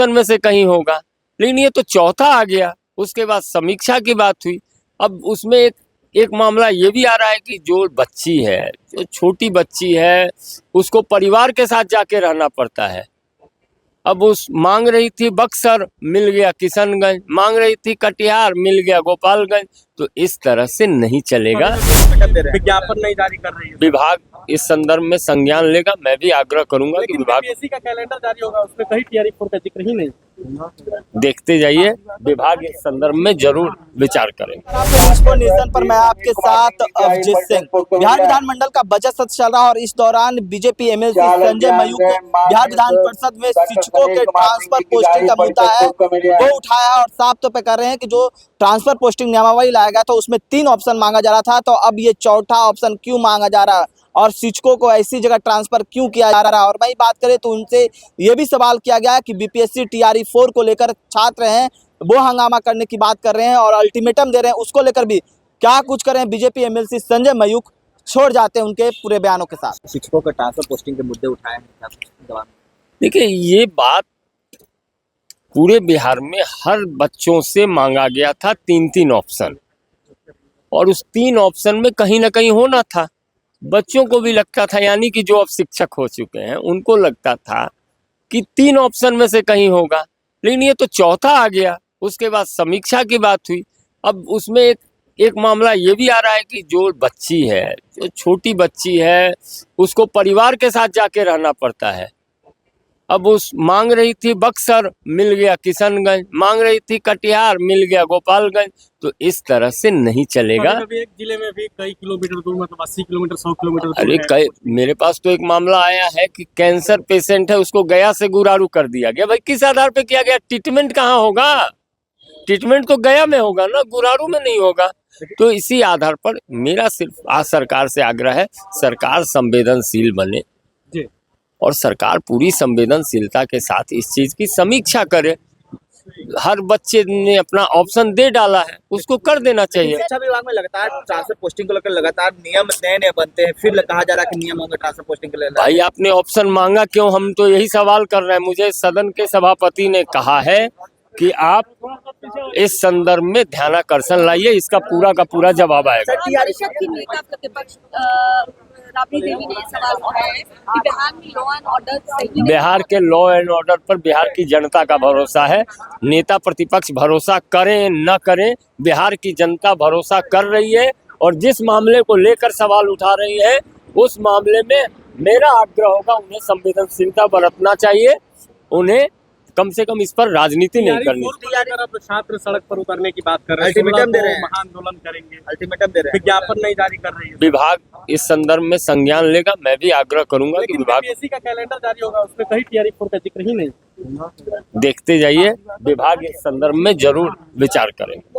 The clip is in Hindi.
में से कहीं होगा, लेकिन ये तो चौथा आ गया। उसके बाद समीक्षा की बात हुई। अब उसमें एक मामला ये भी आ रहा है कि जो बच्ची है, जो छोटी बच्ची है, उसको परिवार के साथ जाके रहना पड़ता है। अब उस मांग रही थी बक्सर, मिल गया किशनगंज, मांग रही थी कटिहार, मिल गया गोपालगंज। तो इस तरह से नहीं चलेगा। विज्ञापन नहीं जारी कर रही है विभाग इस संदर्भ में संज्ञान लेगा। मैं भी आग्रह करूंगा कि विभाग बीपीएससी का कैलेंडर जारी होगा, उसमें कहीं टीआरई 4 का जिक्र ही नहीं। देखते जाइए, विभाग इस संदर्भ में जरूर विचार करेंगे। नेशन पर मैं आपके साथ अवजीत सिंह। बिहार विधानमंडल का बजट सत्र चल रहा है और इस दौरान बीजेपी एमएलसी संजय मयूख को बिहार विधान परिषद में शिक्षकों के ट्रांसफर पोस्टिंग का मुद्दा है वो उठाया और साफ तौर पे कर रहे हैं कि जो ट्रांसफर पोस्टिंग नियमावली लाया गया था उसमें 3 ऑप्शन मांगा जा रहा था, तो अब ये चौथा ऑप्शन क्यों मांगा जा रहा है और शिक्षकों को ऐसी जगह ट्रांसफर क्यों किया जा रहा है। और वही बात करें तो उनसे ये भी सवाल किया गया कि बीपीएससी टीआरई 4 को लेकर छात्र हैं वो हंगामा करने की बात कर रहे हैं और अल्टीमेटम दे रहे हैं, उसको लेकर भी क्या कुछ करें। बीजेपी एमएलसी संजय मयूख छोड़ जाते हैं उनके पूरे बयानों के साथ। शिक्षकों के ट्रांसफर पोस्टिंग के मुद्दे उठाए हैं। देखिए, ये बात पूरे बिहार में हर बच्चों से मांगा गया था 3-3 ऑप्शन, और उस 3 ऑप्शन में कहीं ना कहीं होना था। बच्चों को भी लगता था, यानी कि जो अब शिक्षक हो चुके हैं उनको लगता था कि 3 ऑप्शन में से कहीं होगा, लेकिन ये तो चौथा आ गया। उसके बाद समीक्षा की बात हुई। अब उसमें एक मामला ये भी आ रहा है कि जो बच्ची है, जो छोटी बच्ची है, उसको परिवार के साथ जाके रहना पड़ता है। अब उस मांग रही थी बक्सर, मिल गया किशनगंज, मांग रही थी कटिहार, मिल गया गोपालगंज। तो इस तरह से नहीं चलेगा। एक जिले में भी कई किलोमीटर दूर, मतलब 80 किलोमीटर 100 किलोमीटर दूर। अरे मेरे पास तो एक मामला आया है कि कैंसर पेशेंट है, उसको गया से गुरारू कर दिया गया। भाई किस आधार पे किया गया? ट्रीटमेंट कहाँ होगा? ट्रीटमेंट तो गया में होगा ना, गुरारू में नहीं होगा। तो इसी आधार पर मेरा सिर्फ आज सरकार से आग्रह है, सरकार संवेदनशील बने और सरकार पूरी संवेदनशीलता के साथ इस चीज की समीक्षा करे। हर बच्चे ने अपना ऑप्शन दे डाला है, उसको कर देना चाहिए। शिक्षा विभाग में लगातार ट्रांसफर पोस्टिंग को लेकर लगातार नियम नए बनते हैं, फिर कहा जा रहा है कि नियम होंगे ट्रांसफर पोस्टिंग के लिए। भाई आपने ऑप्शन मांगा क्यों? हम तो यही सवाल कर रहे हैं। मुझे सदन के सभापति ने कहा है कि आप इस संदर्भ में ध्यानाकर्षण लाइए, इसका पूरा का पूरा जवाब आएगा। परिषद की नेता प्रतिपक्ष राबड़ी देवी ने सवाल उठाया है कि बिहार में लॉ एंड ऑर्डर सही नहीं। बिहार के लॉ एंड ऑर्डर पर बिहार की जनता का भरोसा है। नेता प्रतिपक्ष भरोसा करें न करें, बिहार की जनता भरोसा कर रही है और जिस मामले को लेकर सवाल उठा रही है उस मामले में मेरा आग्रह होगा उन्हें संवेदनशीलता बरतना चाहिए। उन्हें कम से कम इस पर राजनीति नहीं करनी। अब छात्र सड़क पर उतरने की बात कर रहे हैं, महाआंदोलन करेंगे, अल्टीमेटम दे रहे हैं, विज्ञापन नहीं जारी कर रही है। विभाग इस संदर्भ में संज्ञान लेगा। मैं भी आग्रह करूंगा कि विभाग बीपीएससी का कैलेंडर जारी होगा, उसमें कहीं टीआरई 4 का जिक्र ही नहीं। देखते जाइए, विभाग इस संदर्भ में जरूर विचार करेंगे।